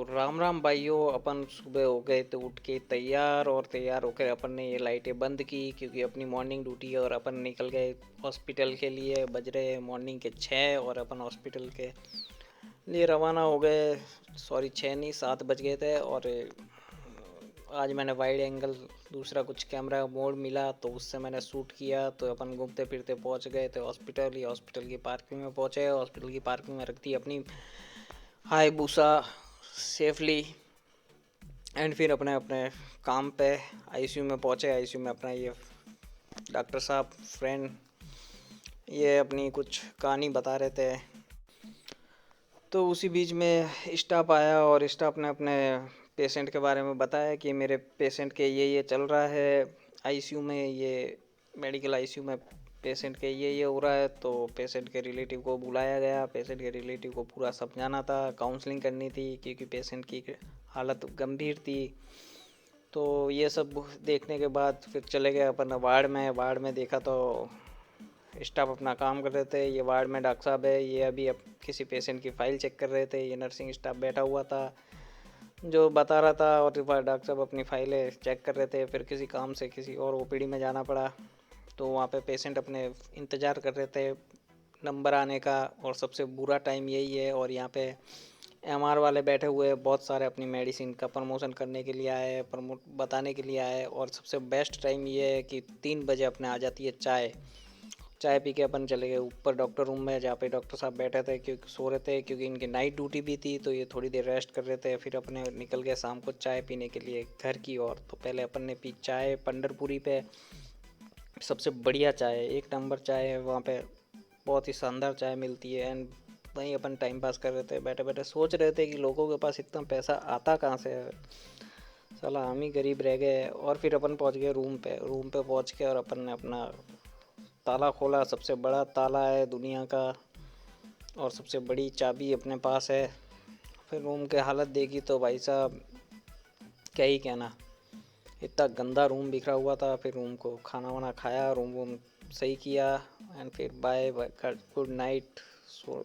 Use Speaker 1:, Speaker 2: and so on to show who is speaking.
Speaker 1: राम राम भाइयों। अपन सुबह हो गए तो उठ के तैयार और तैयार होकर अपन ने ये लाइटें बंद की क्योंकि अपनी मॉर्निंग ड्यूटी है। और अपन निकल गए हॉस्पिटल के लिए। बज रहे मॉर्निंग के 6 और अपन हॉस्पिटल के लिए रवाना हो गए। सॉरी, 6 नहीं, 7 बज गए थे। और आज मैंने वाइड एंगल दूसरा कुछ कैमरा मोड मिला तो उससे मैंने शूट किया। तो अपन घूमते फिरते पहुंच गए थे हॉस्पिटल। ही हॉस्पिटल की पार्किंग में पहुंचे। हॉस्पिटल की पार्किंग में रख दी अपनी हाई बूसा सेफली। एंड फिर अपने अपने काम पे आईसीयू में पहुंचे। आईसीयू में अपना ये डॉक्टर साहब फ्रेंड ये अपनी कुछ कहानी बता रहे थे। तो उसी बीच में स्टाफ आया और स्टाफ ने अपने पेशेंट के बारे में बताया कि मेरे पेशेंट के ये चल रहा है आईसीयू में, ये मेडिकल आईसीयू में पेशेंट के ये हो रहा है। तो पेशेंट के रिलेटिव को बुलाया गया। पेशेंट के रिलेटिव को पूरा समझाना था, काउंसलिंग करनी थी क्योंकि पेशेंट की हालत गंभीर थी। तो ये सब देखने के बाद फिर चले गए अपन वार्ड में। वार्ड में देखा तो स्टाफ अपना काम कर रहे थे। ये वार्ड में डॉक्टर साहब है, ये अभी अब किसी पेशेंट की फ़ाइल चेक कर रहे थे। ये नर्सिंग स्टाफ बैठा हुआ था जो बता रहा था और डॉक्टर साहब अपनी फाइलें चेक कर रहे थे। फिर किसी काम से किसी और ओपीडी में जाना पड़ा तो वहाँ पे पेशेंट अपने इंतज़ार कर रहे थे नंबर आने का। और सबसे बुरा टाइम यही है। और यहाँ पे एमआर वाले बैठे हुए हैं बहुत सारे, अपनी मेडिसिन का प्रमोशन करने के लिए आए, प्रमोट बताने के लिए आए। और सबसे बेस्ट टाइम ये है कि 3 बजे अपने आ जाती है चाय। चाय पी के अपन चले गए ऊपर डॉक्टर रूम में जहाँ पे डॉक्टर साहब बैठे थे क्योंकि सो रहे थे, क्योंकि इनकी नाइट ड्यूटी भी थी तो ये थोड़ी देर रेस्ट कर रहे थे। फिर अपने निकल गए शाम को चाय पीने के लिए घर की ओर। तो पहले अपन ने पी चाय पंडरपुरी पे। सबसे बढ़िया चाय है, एक नंबर चाय है वहाँ पे, बहुत ही शानदार चाय मिलती है। एंड वहीं अपन टाइम पास कर रहे थे, बैठे बैठे सोच रहे थे कि लोगों के पास इतना पैसा आता कहाँ से है, साला हम ही गरीब रह गए। और फिर अपन पहुँच गए रूम पे। रूम पे पहुँच के और अपन ने अपना ताला खोला। सबसे बड़ा ताला है दुनिया का और सबसे बड़ी चाबी अपने पास है। फिर रूम की हालत देखी तो भाई साहब क्या ही कहना, इतना गंदा रूम बिखरा हुआ था। फिर रूम को खाना वाना खाया, रूम वूम सही किया एंड फिर बाय गुड नाइट। सो